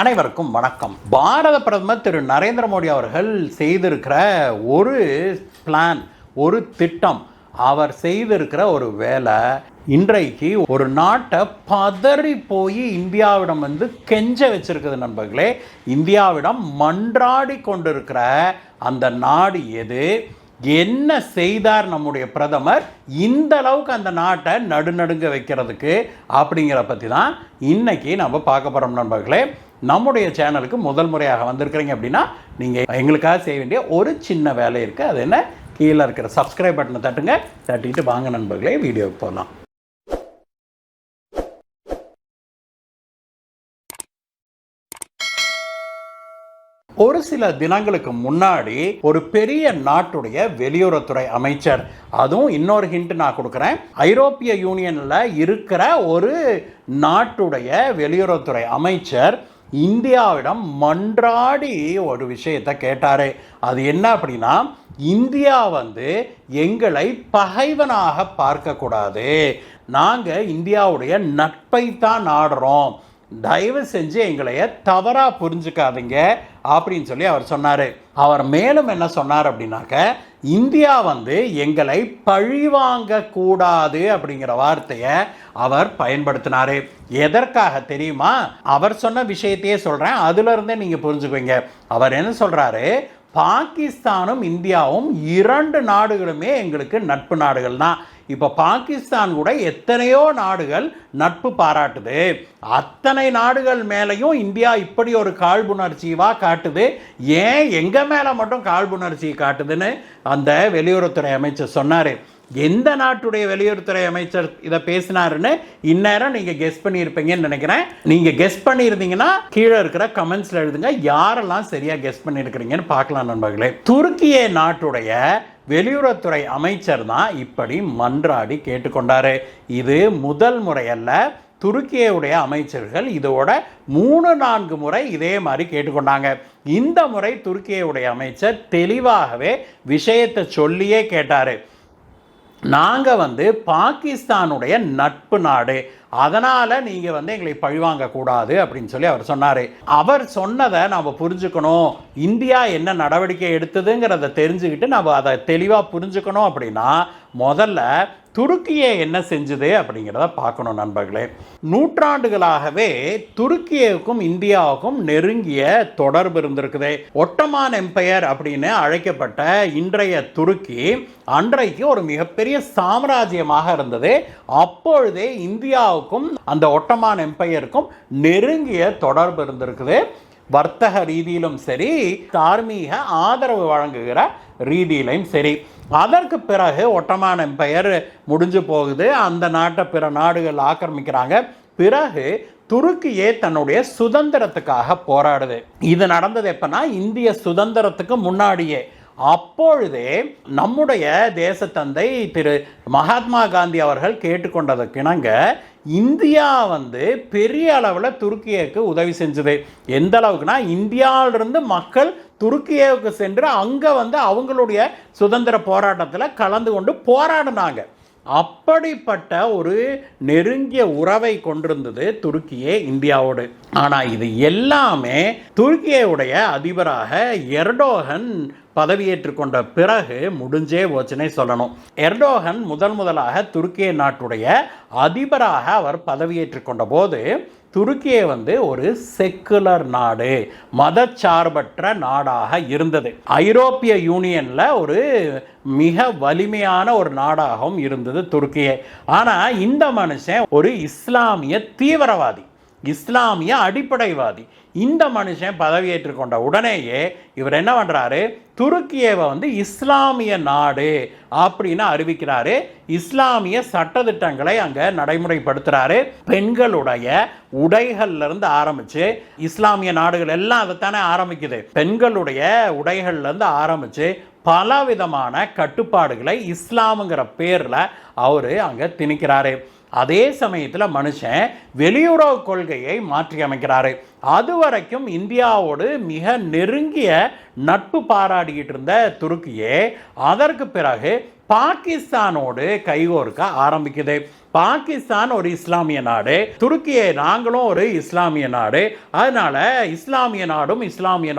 அனைவருக்கும் வணக்கம். பாரத பிரதமர் திரு நரேந்திர மோடி அவர்கள் செய்திருக்கிற ஒரு பிளான், ஒரு திட்டம், அவர் செய்திருக்கிற ஒரு வேலை இன்றைக்கு ஒரு நாட்டை பதறி போய் இந்தியாவிடம் கெஞ்ச வச்சிருக்குது நண்பர்களே. இந்தியாவிடம் மன்றாடி கொண்டிருக்கிற அந்த நாடு எது? என்ன செய்தார் நம்முடைய பிரதமர் இந்த அளவுக்கு அந்த நாட்டை நடுநடுங்க வைக்கிறதுக்கு அப்படிங்கிற பற்றி தான் இன்னைக்கு நம்ம பார்க்க போகிறோம் நண்பர்களே. நம்முடைய சேனலுக்கு முதல் முறையாக வந்திருக்கிறீங்க அப்படின்னா நீங்கள் எங்களுக்காக செய்ய வேண்டிய ஒரு சின்ன வேலை இருக்குது. அது என்ன? கீழே இருக்கிற சப்ஸ்கிரைப் பட்டனை தட்டுங்க. தட்டிட்டு வாங்க நண்பர்களே, வீடியோவுக்கு போகலாம். ஒரு சில தினங்களுக்கு முன்னாடி ஒரு பெரிய நாட்டுடைய வெளியுறவுத்துறை அமைச்சர், அதுவும் இன்னொரு ஹிண்ட் நான் கொடுக்குறேன், ஐரோப்பிய யூனியனில் இருக்கிற ஒரு நாட்டுடைய வெளியுறவுத்துறை அமைச்சர் இந்தியாவிடம் மன்றாடி ஒரு விஷயத்தை கேட்டார். அது என்ன அப்படின்னா, இந்தியா எங்களை பகைவனாக பார்க்கக்கூடாது, நாங்கள் இந்தியாவுடைய நட்பை தான் நாடுறோம், தயவு செஞ்சு எங்களைய தவறாக புரிஞ்சுக்காதீங்க அப்படின்னு சொல்லி அவர் சொன்னார். அவர் மேலும் என்ன சொன்னார் அப்படின்னாக்க, இந்தியா எங்களை பழிவாங்க கூடாது அப்படிங்கிற வார்த்தையை அவர் பயன்படுத்தினார். எதற்காக தெரியுமா? அவர் சொன்ன விஷயத்தையே சொல்கிறேன், அதுலேருந்தே நீங்கள் புரிஞ்சுக்குவீங்க. அவர் என்ன சொல்கிறாரு, பாகிஸ்தானும் இந்தியாவும் இரண்டு நாடுகளுமே எங்களுக்கு நட்பு நாடுகள் தான். இப்போ பாகிஸ்தான் கூட எத்தனையோ நாடுகள் நட்பு பாராட்டுது, அத்தனை நாடுகள் மேலேயும் இந்தியா இப்படி ஒரு காழ்ப்புணர்ச்சிவா காட்டுது, ஏன் எங்கள் மேலே மட்டும் காழ்ப்புணர்ச்சி காட்டுதுன்னு அந்த வெளியுறவுத்துறை அமைச்சர் சொன்னார். எந்த நாட்டுடைய வெளியுறவுத்துறை அமைச்சர் இதை பேசினாருன்னு இந்நேரம் நீங்கள் கெஸ் பண்ணியிருப்பீங்கன்னு நினைக்கிறேன். நீங்கள் கெஸ் பண்ணியிருந்தீங்கன்னா கீழே இருக்கிற கமெண்ட்ஸில் எழுதுங்க, யாரெல்லாம் சரியாக கெஸ் பண்ணியிருக்கிறீங்கன்னு பார்க்கலாம் நண்பர்களே. துருக்கிய நாட்டுடைய வெளியுறவுத்துறை அமைச்சர் தான் இப்படி மன்றாடி கேட்டுக்கொண்டாரு. இது முதல் முறையல்ல, துருக்கியுடைய அமைச்சர்கள் இதோட 3-4 முறை இதே மாதிரி கேட்டுக்கொண்டாங்க. இந்த முறை துருக்கியுடைய அமைச்சர் தெளிவாகவே விஷயத்தை சொல்லியே கேட்டார். நாங்கள் பாகிஸ்தானுடைய நட்பு நாடு, அதனால் நீங்கள் எங்களை பழிவாங்க கூடாது அப்படின்னு சொல்லி அவர் சொன்னார். அவர் சொன்னதை நம்ம புரிஞ்சுக்கணும், இந்தியா என்ன நடவடிக்கை எடுத்ததுங்கிறத தெரிஞ்சுக்கிட்டு நம்ம அதை தெளிவாக புரிஞ்சுக்கணும். அப்படின்னா முதல்ல துருக்கியை என்ன செஞ்சுது அப்படிங்கிறத பார்க்கணும் நண்பர்களே. நூற்றாண்டுகளாகவே துருக்கியவுக்கும் இந்தியாவுக்கும் நெருங்கிய தொடர்பு இருந்திருக்குது. ஒட்டமான் எம்பையர் அப்படின்னு அழைக்கப்பட்ட இன்றைய துருக்கி அன்றைக்கு ஒரு மிகப்பெரிய சாம்ராஜ்யமாக இருந்தது. அப்பொழுதே இந்தியாவுக்கும் அந்த ஒட்டமான் எம்பையருக்கும் நெருங்கிய தொடர்பு இருந்திருக்குது. வர்த்தக ரீதியிலும் சரி, தார்மீக ஆதரவு வழங்குகிற ரீதியிலையும் சரி. அதற்கு பிறகு ஒட்டமான் எம்பையர் முடிஞ்சு போகுது, அந்த நாட்டை பிற நாடுகள் ஆக்கிரமிக்கிறாங்க. பிறகு துருக்கியே தன்னுடைய சுதந்திரத்துக்காக போராடுது. இது நடந்தது எப்பன்னா, இந்திய சுதந்திரத்துக்கு முன்னாடியே. அப்பொழுதே நம்முடைய தேசத்தந்தை திரு மகாத்மா காந்தி அவர்கள் கேட்டுக்கொண்டதற்கிணங்க இந்தியா பெரிய அளவில் துருக்கியவுக்கு உதவி செஞ்சது. எந்த அளவுக்குனா, இந்தியாவிலிருந்து மக்கள் துருக்கியாவுக்கு சென்று அங்கே அவங்களுடைய சுதந்திர போராட்டத்தில் கலந்து கொண்டு போராடினாங்க. அப்படிப்பட்ட ஒரு நெருங்கிய உறவை கொண்டிருந்தது துருக்கியே இந்தியாவோடு. ஆனால் இது எல்லாமே துருக்கியுடைய அதிபராக எர்டோகன் பதவியேற்று கொண்ட பிறகு முடிஞ்சே போச்சுன்னே சொல்லணும். எர்டோகன் முதலாக துருக்கிய நாட்டுடைய அதிபராக அவர் பதவியேற்று கொண்ட போது துருக்கியை ஒரு செக்குலர் நாடு, மதச்சார்பற்ற நாடாக இருந்தது. ஐரோப்பிய யூனியனில் ஒரு மிக வலிமையான ஒரு நாடாகவும் இருந்தது துருக்கியை. ஆனால் இந்த மனுஷன் ஒரு இஸ்லாமிய தீவிரவாதி, இஸ்லாமிய அடிப்படைவாதி. இந்த மனுஷன் பதவியேற்று கொண்ட உடனேயே இவர் என்ன பண்ணுறாரு, துருக்கியை இஸ்லாமிய நாடு அப்படின்னு அறிவிக்கிறாரு. இஸ்லாமிய சட்டத்திட்டங்களை அங்கே நடைமுறைப்படுத்துகிறாரு. பெண்களுடைய உடைகள்லேருந்து ஆரம்பித்து, இஸ்லாமிய நாடுகள் எல்லாம் அதைத்தானே ஆரம்பிக்குது, பெண்களுடைய உடைகள்லேருந்து ஆரம்பித்து பலவிதமான கட்டுப்பாடுகளை இஸ்லாமுங்கிற பேரில் அவர் அங்கே திணிக்கிறாரு. அதே சமயத்தில் மனுஷன் வெளியுறவு கொள்கையை மாற்றி அமைக்கிறாரு. அது வரைக்கும் இந்தியாவோடு மிக நெருங்கிய நட்பு பாராடிக்கிட்டு இருந்த துருக்கியே அதற்கு பிறகு பாகிஸ்தானோடு கைகோர்க்க ஆரம்பிக்குது. பாகிஸ்தான் ஒரு இஸ்லாமிய நாடு, துருக்கியை நாங்களும் ஒரு இஸ்லாமிய நாடு, அதனால இஸ்லாமிய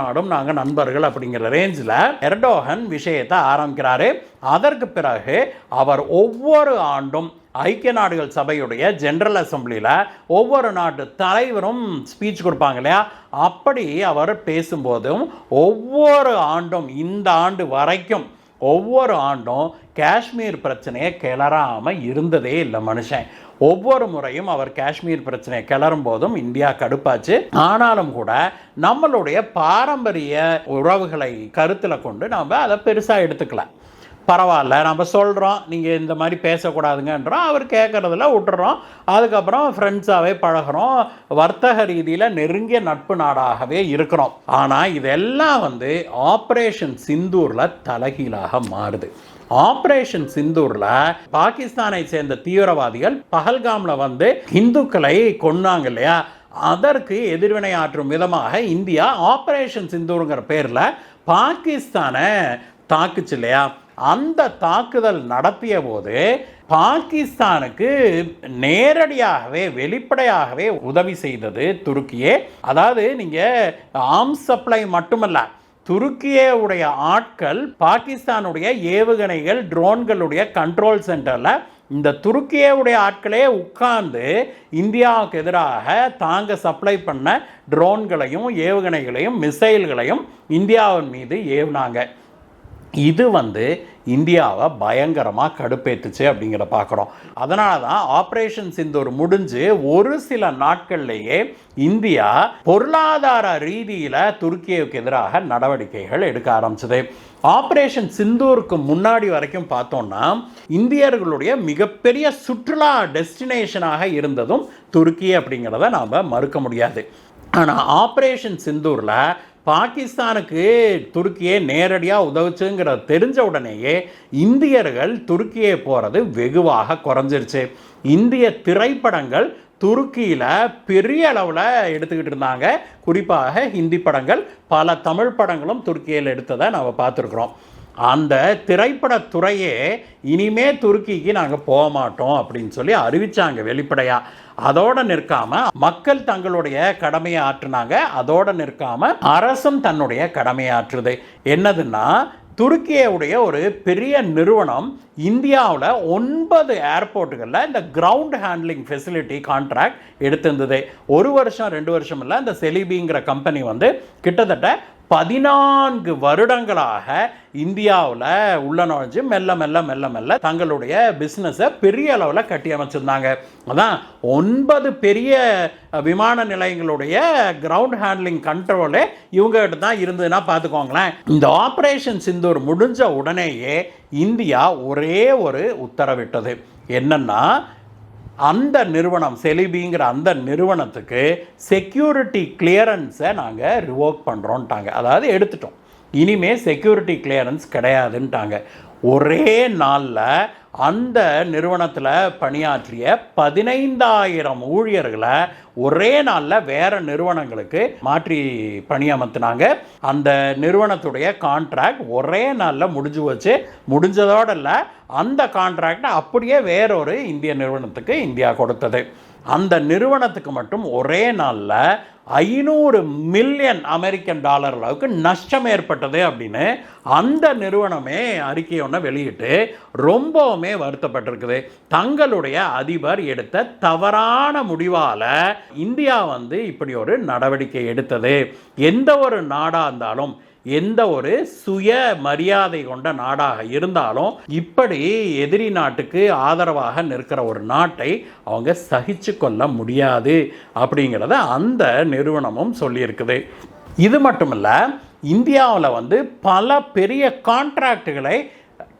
நாடும் நாங்கள் நண்பர்கள் அப்படிங்கிற ரேஞ்சில் எர்டோகன் விஷயத்தை ஆரம்பிக்கிறாரு. அதற்கு பிறகு அவர் ஒவ்வொரு ஆண்டும் ஐக்கிய நாடுகள் சபையுடைய ஜெனரல் அசம்பிளியில் ஒவ்வொரு நாட்டு தலைவரும் ஸ்பீச் கொடுப்பாங்க இல்லையா, அப்படி அவர் பேசும்போதும் ஒவ்வொரு ஆண்டும் இந்த ஆண்டு வரைக்கும் ஒவ்வொரு ஆண்டும் காஷ்மீர் பிரச்சனையை கிளறாமல் இருந்ததே இல்லை மனுஷன். ஒவ்வொரு முறையும் அவர் காஷ்மீர் பிரச்சனையை கிளறும் போதும் இந்தியா கடுப்பாச்சு. ஆனாலும் கூட நம்மளுடைய பாரம்பரிய உறவுகளை கருத்தில் கொண்டு நாம் அதை பெருசாக எடுத்துக்கல. பரவாயில்ல, நம்ம சொல்கிறோம் நீங்கள் இந்த மாதிரி பேசக்கூடாதுங்கன்றோம், அவர் கேட்குறதில்ல, விட்டுறோம். அதுக்கப்புறம் ஃப்ரெண்ட்ஸாகவே பழகிறோம், வர்த்தக ரீதியில் நெருங்கிய நட்பு நாடாகவே இருக்கிறோம். ஆனால் இதெல்லாம் ஆப்ரேஷன் சிந்தூரில் தலைகீழாக மாறுது. ஆப்ரேஷன் சிந்தூரில் பாகிஸ்தானை சேர்ந்த தீவிரவாதிகள் பஹல்காமில் இந்துக்களை கொன்னாங்க இல்லையா, அதற்கு எதிர்வினை ஆற்றும் விதமாக இந்தியா ஆப்ரேஷன் சிந்தூருங்கிற பேரில் பாகிஸ்தானை தாக்குச்சு இல்லையா. அந்த தாக்குதல் நடத்திய போது பாகிஸ்தானுக்கு நேரடியாகவே வெளிப்படையாகவே உதவி செய்தது துருக்கியே. அதாவது நீங்கள் ஆர்ம்ஸ் சப்ளை மட்டுமல்ல, துருக்கியுடைய ஆட்கள் பாகிஸ்தானுடைய ஏவுகணைகள் ட்ரோன்களுடைய கண்ட்ரோல் சென்டரில் இந்த துருக்கியுடைய ஆட்களே உட்கார்ந்து இந்தியாவுக்கு எதிராக தாங்க சப்ளை பண்ண ட்ரோன்களையும் ஏவுகணைகளையும் மிசைல்களையும் இந்தியாவின் மீது ஏவுனாங்க. இது இந்தியாவை பயங்கரமாக கடுப்பேற்றுச்சு அப்படிங்கிற பார்க்குறோம். அதனால தான் ஆப்ரேஷன் சிந்தூர் முடிஞ்சு ஒரு சில நாட்கள்லேயே இந்தியா பொருளாதார ரீதியில் துருக்கியுக்கு எதிராக நடவடிக்கைகள் எடுக்க ஆரம்பிச்சது. ஆப்ரேஷன் சிந்தூருக்கு முன்னாடி வரைக்கும் பார்த்தோம்னா இந்தியர்களுடைய மிகப்பெரிய சுற்றுலா டெஸ்டினேஷனாக இருந்ததும் துருக்கி அப்படிங்கிறத நாம் மறுக்க முடியாது. ஆனால் ஆப்ரேஷன் சிந்தூரில் பாகிஸ்தானுக்கு துருக்கியை நேரடியாக உதவுச்சுங்கிறத தெரிஞ்ச உடனேயே இந்தியர்கள் துருக்கியை போகிறது வெகுவாக குறைஞ்சிருச்சு. இந்திய திரைப்படங்கள் துருக்கியில் பெரிய அளவில் எடுத்துக்கிட்டு இருந்தாங்க. குறிப்பாக ஹிந்தி படங்கள், பல தமிழ் படங்களும் துருக்கியில் எடுத்ததை நம்ம பார்த்துருக்குறோம். அந்த திரைப்படத்துறையே இனிமே துருக்கிக்கு நாங்கள் போக மாட்டோம் அப்படின்னு சொல்லி அறிவிச்சாங்க வெளிப்படையாக. அதோடு நிற்காம மக்கள் தங்களுடைய கடமையை ஆற்றுனாங்க. அதோடு நிற்காம அரசும் தன்னுடைய கடமையை ஆற்றுது. என்னதுன்னா, துருக்கியுடைய ஒரு பெரிய நிறுவனம் இந்தியாவில் 9 ஏர்போர்ட்டுகளில் இந்த கிரவுண்ட் ஹேண்ட்லிங் ஃபெசிலிட்டி கான்ட்ராக்ட் எடுத்திருந்தது. 1 வருஷம் 2 வருஷம் இல்லை, இந்த செலிபிங்கிற கம்பெனி கிட்டத்தட்ட 14 வருடங்களாக இந்தியாவில் உள்ள நுழைஞ்சு மெல்ல மெல்ல மெல்ல மெல்ல தங்களுடைய பிஸ்னஸை பெரிய அளவில் கட்டி அமைச்சிருந்தாங்க. அதான் 9 பெரிய விமான நிலையங்களுடைய கிரவுண்ட் ஹேண்ட்லிங் கண்ட்ரோலே இவங்ககிட்ட தான் இருந்ததுன்னா பார்த்துக்கோங்களேன். இந்த ஆப்ரேஷன் சிந்தூர் முடிஞ்ச உடனேயே இந்தியா ஒரே ஒரு உத்தரவிட்டது. என்னன்னா, அந்த நிறுவனம் செலிபிங்கிற அந்த நிறுவனத்துக்கு செக்யூரிட்டி கிளியரன்ஸை நாங்கள் ரிவோக் பண்ணுறோன்ட்டாங்க. அதாவது எடுத்துட்டோம், இனிமேல் செக்யூரிட்டி கிளியரன்ஸ் கிடையாதுன்ட்டாங்க. ஒரே நாளில் அந்த நிறுவனத்தில் பணியாற்றிய 15,000 ஊழியர்களை ஒரே நாளில் வேறு நிறுவனங்களுக்கு மாற்றி பணியமர்த்தினாங்க. அந்த நிறுவனத்துடைய கான்ட்ராக்ட் ஒரே நாளில் முடிஞ்சு வச்சு. முடிஞ்சதோடு இல்லை, அந்த கான்ட்ராக்டை அப்படியே வேறொரு இந்திய நிறுவனத்துக்கு இந்தியா கொடுத்தது. அந்த நிறுவனத்துக்கு மட்டும் ஒரே நாளில் 500 மில்லியன் அமெரிக்கன் டாலர் அளவுக்கு நஷ்டம் ஏற்பட்டது அப்படின்னு அந்த நிறுவனமே அறிக்கை ஒன்று வெளியிட்டு ரொம்பவுமே வருத்தப்பட்டிருக்குது. தங்களுடைய அதிபர் எடுத்த தவறான முடிவால் இந்தியா இப்படி ஒரு நடவடிக்கை எடுத்தது. எந்த ஒரு நாடாக இருந்தாலும், எந்த ஒரு சுய மரியாதை கொண்ட நாடாக இருந்தாலும், இப்படி எதிரி நாட்டுக்கு ஆதரவாக நிற்கிற ஒரு நாட்டை அவங்க சகிச்சு கொள்ள முடியாது அப்படிங்கிறத அந்த நிறுவனமும் சொல்லியிருக்குது. இது மட்டுமல்ல, இந்தியாவில் பல பெரிய கான்ட்ராக்டுகளை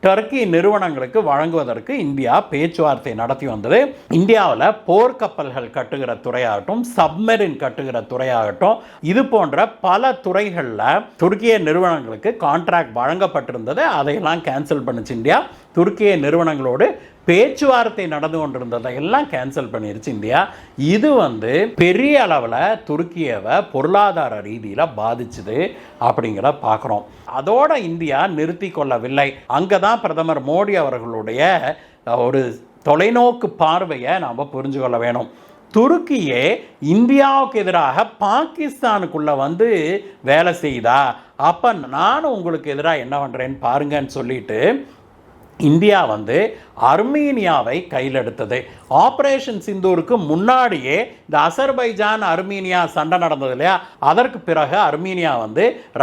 டர்க்கி நிறுவனங்களுக்கு வழங்குவதற்கு இந்தியா பேச்சுவார்த்தை நடத்தி வந்தது. இந்தியாவில் போர்க்கப்பல்கள் கட்டுகிற துறையாகட்டும், சப்மெரின் கட்டுகிற துறையாகட்டும், இது போன்ற பல துறைகளில் துருக்கிய நிறுவனங்களுக்கு கான்ட்ராக்ட் வழங்கப்பட்டிருந்தது. அதையெல்லாம் கேன்சல் பண்ணுச்சு இந்தியா. துருக்கிய நிறுவனங்களோடு பேச்சுவார்த்தை நடந்து கொண்டிருந்ததை எல்லாம் கேன்சல் பண்ணிருச்சு இந்தியா. இது பெரிய அளவில் துருக்கியவை பொருளாதார ரீதியில் பாதிச்சுது அப்படிங்கிற பார்க்குறோம். அதோட இந்தியா நிறுத்தி கொள்ளவில்லை. அங்கே தான் பிரதமர் மோடி அவர்களுடைய ஒரு தொலைநோக்கு பார்வையை நாம் புரிஞ்சு கொள்ள வேணும். துருக்கியே இந்தியாவுக்கு எதிராக பாகிஸ்தானுக்குள்ள வேலை செய்தா, அப்போ நானும் உங்களுக்கு எதிராக என்ன பண்ணுறேன்னு பாருங்கன்னு சொல்லிட்டு இந்தியா அர்மீனியாவை கையில் எடுத்தது. ஆப்ரேஷன் சிந்தூருக்கு முன்னாடியே இந்த அசர்பைஜான் அர்மீனியா சண்டை நடந்தது இல்லையா, அதற்கு பிறகு அர்மீனியா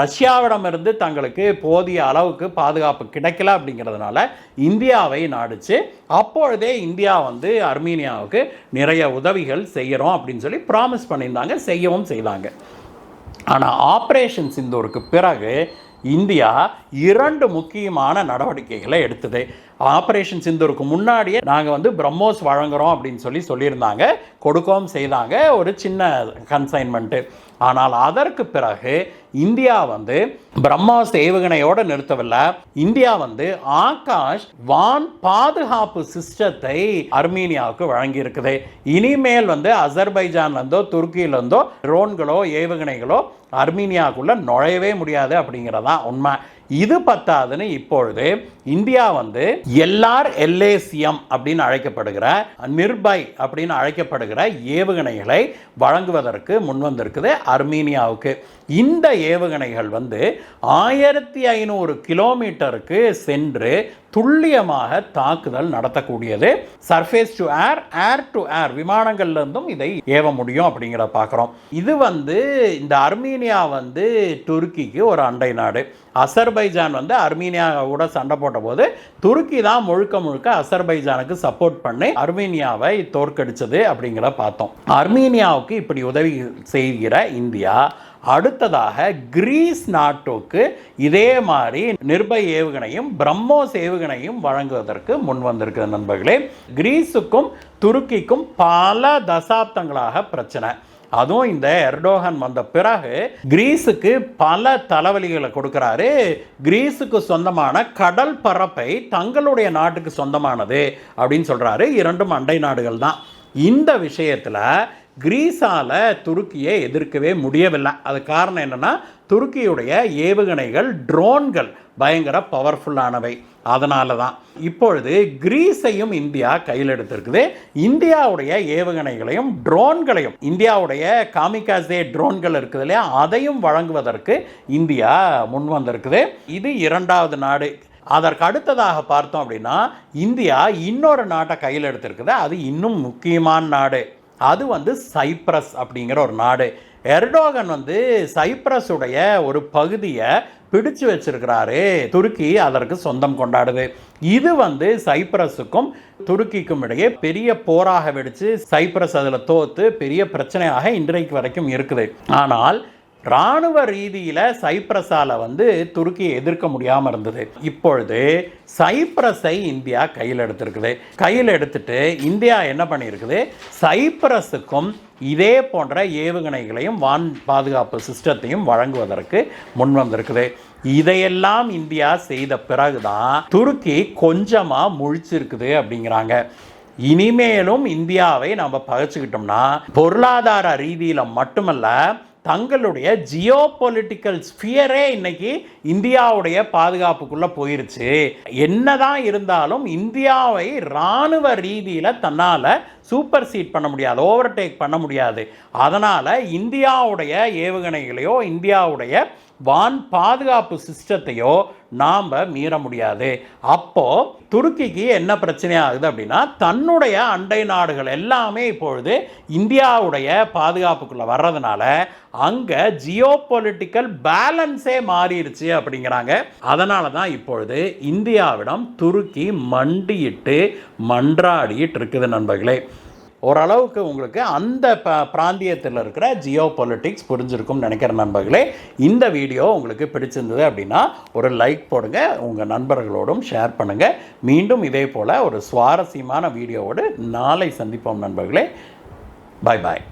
ரஷ்யாவிடமிருந்து தங்களுக்கு போதிய அளவுக்கு பாதுகாப்பு கிடைக்கல அப்படிங்கிறதுனால இந்தியாவை நாடிச்சு. அப்பொழுதே இந்தியா அர்மீனியாவுக்கு நிறைய உதவிகள் செய்கிறோம் அப்படின்னு சொல்லி ப்ராமிஸ் பண்ணியிருந்தாங்க, செய்யவும் செய்தாங்க. ஆனால் ஆப்ரேஷன் சிந்தூருக்கு பிறகு இந்தியா 2 முக்கியமான நடவடிக்கைகளை எடுத்தது. ஆப்ரேஷன் சிந்தூருக்கு முன்னாடியே நாங்கள் பிரம்மோஸ் வழங்குகிறோம் அப்படின்னு சொல்லியிருந்தாங்க, கொடுக்கவும் செய்தாங்க, ஒரு சின்ன கன்சைன்மெண்ட்டு. ஆனால் அதற்கு பிறகு இந்தியா பிரம்மோஸ் ஏவுகணையோடு நிறுத்தவில்லை. இந்தியா ஆகாஷ் வான் பாதுகாப்பு சிஸ்டத்தை அர்மீனியாவுக்கு வழங்கி இருக்குது. இனிமேல் அசர்பைஜான்லேருந்தோ துருக்கியிலேருந்தோ ட்ரோன்களோ ஏவுகணைகளோ அர்மீனியாவுக்குள்ளே நுழையவே முடியாது அப்படிங்கிறதான் உண்மை. இது பத்தாதுன்னு இப்பொழுது இந்தியா LRLACM அப்படின்னு அழைக்கப்படுகிற நிர்பை அப்படின்னு அழைக்கப்படுகிற ஏவுகணைகளை வழங்குவதற்கு முன்வந்திருக்குது அர்மீனியாவுக்கு. இந்த ஏவுகணைகள் 1500 கிலோமீட்டருக்கு சென்று துல்லியமாக தாக்குதல் நடத்தக்கூடியது. Surface to air, air to air விமானங்கள்லேருந்தும் இதை ஏவ முடியும் அப்படிங்கிறத பார்க்குறோம். இது இந்த அர்மீனியா துருக்கிக்கு ஒரு அண்டை நாடு. அசர்பைஜான் அர்மீனியாவோட சண்டை போட்ட போது துருக்கி தான் முழுக்க அசர்பைஜானுக்கு சப்போர்ட் பண்ணி அர்மீனியாவை தோற்கடிச்சது அப்படிங்கிறத பார்த்தோம். அர்மீனியாவுக்கு இப்படி உதவி செய்கிற இந்தியா அடுத்ததாக கிரீஸ் நாட்டுக்கு இதே மாதிரி நிர்பை ஏவுகணையும் பிரம்மோஸ் ஏவுகணையும் வழங்குவதற்கு முன் வந்திருக்கிறது நண்பர்களே. கிரீஸுக்கும் துருக்கிக்கும் பல தசாப்தங்களாக பிரச்சனை. அதுவும் இந்த எர்டோகன் வந்த பிறகு கிரீஸுக்கு பல தலைவலிகளை கொடுக்கிறாரு. கிரீஸுக்கு சொந்தமான கடல் பரப்பை தங்களுடைய நாட்டுக்கு சொந்தமானது அப்படின்னு சொல்றாரு. 2 அண்டை நாடுகள் தான். இந்த விஷயத்தில் கிரீஸால் துருக்கியை எதிர்க்கவே முடியவில்லை. அது காரணம் என்னன்னா, துருக்கியுடைய ஏவுகணைகள் ட்ரோன்கள் பயங்கர பவர்ஃபுல்லானவை. அதனால தான் இப்பொழுது கிரீஸையும் இந்தியா கையில் எடுத்திருக்குது. இந்தியாவுடைய ஏவுகணைகளையும் ட்ரோன்களையும், இந்தியாவுடைய காமிகாசே ட்ரோன்கள் இருக்குது இல்லையா, அதையும் வழங்குவதற்கு இந்தியா முன் வந்திருக்குது. இது 2வது நாடு. அதற்கு அடுத்ததாக பார்த்தோம் அப்படின்னா இந்தியா இன்னொரு நாட்டை கையில் எடுத்திருக்குது. அது இன்னும் முக்கியமான நாடு. அது சைப்ரஸ் அப்படிங்கிற ஒரு நாடு. எர்டோகன் சைப்ரஸுடைய ஒரு பகுதியை பிடிச்சு வச்சிருக்கிறாரு. துருக்கி அதற்கு சொந்தம் கொண்டாடுது. இது சைப்ரஸுக்கும் துருக்கிக்கும் இடையே பெரிய போராக வெடிச்சு சைப்ரஸ் அதில் தோத்து பெரிய பிரச்சனையாக இன்றைக்கு வரைக்கும் இருக்குது. ஆனால் இராணுவ ரீதியில் சைப்ரஸால் துருக்கியை எதிர்க்க முடியாமல் இருந்தது. இப்பொழுது சைப்ரஸை இந்தியா கையில் எடுத்திருக்குது. கையில் எடுத்துட்டு இந்தியா என்ன பண்ணியிருக்குது, சைப்ரஸுக்கும் இதே போன்ற ஏவுகணைகளையும் வான் பாதுகாப்பு சிஸ்டத்தையும் வழங்குவதற்கு முன் வந்திருக்குது. இதையெல்லாம் இந்தியா செய்த பிறகுதான் துருக்கி கொஞ்சமாக முழிச்சிருக்குது அப்படிங்கிறாங்க. இனிமேலும் இந்தியாவை நம்ம பகைச்சுக்கிட்டோம்னா பொருளாதார ரீதியில் மட்டுமல்ல, தங்களுடைய ஜியோ பொலிட்டிக்கல் ஸ்பியரே இன்னைக்கு இந்தியாவுடைய பாதுகாப்புக்குள்ள போயிருச்சு. என்னதான் இருந்தாலும் இந்தியாவை இராணுவ ரீதியில் தன்னால் சூப்பர் சீட் பண்ண முடியாது, ஓவர்டேக் பண்ண முடியாது. அதனால் இந்தியாவுடைய ஏவுகணைகளையோ இந்தியாவுடைய வான் பாதுகாப்பு சிஸ்டத்தையோ நாம் மீற முடியாது. அப்போது துருக்கிக்கு என்ன பிரச்சனை ஆகுது அப்படின்னா, தன்னுடைய அண்டை நாடுகள் எல்லாமே இப்பொழுது இந்தியாவுடைய பாதுகாப்புக்குள்ளே வர்றதுனால அங்கே ஜியோ பொலிட்டிக்கல் பேலன்ஸே மாறிடுச்சு அப்படிங்கிறாங்க. அதனால தான் இப்பொழுது இந்தியாவிடம் துருக்கி மண்டியிட்டு மன்றாடிட்டு இருக்குது நண்பர்களே. ஓரளவுக்கு உங்களுக்கு அந்த பிராந்தியத்தில் இருக்கிற ஜியோ பொலிட்டிக்ஸ் புரிஞ்சிருக்கும்னு நினைக்கிற நண்பர்களே. இந்த வீடியோ உங்களுக்கு பிடிச்சிருந்தது அப்படின்னா ஒரு லைக் போடுங்க, உங்கள் நண்பர்களோடும் ஷேர் பண்ணுங்கள். மீண்டும் இதே போல் ஒரு சுவாரஸ்யமான வீடியோவோடு நாளை சந்திப்போம் நண்பர்களே. பாய் பாய்.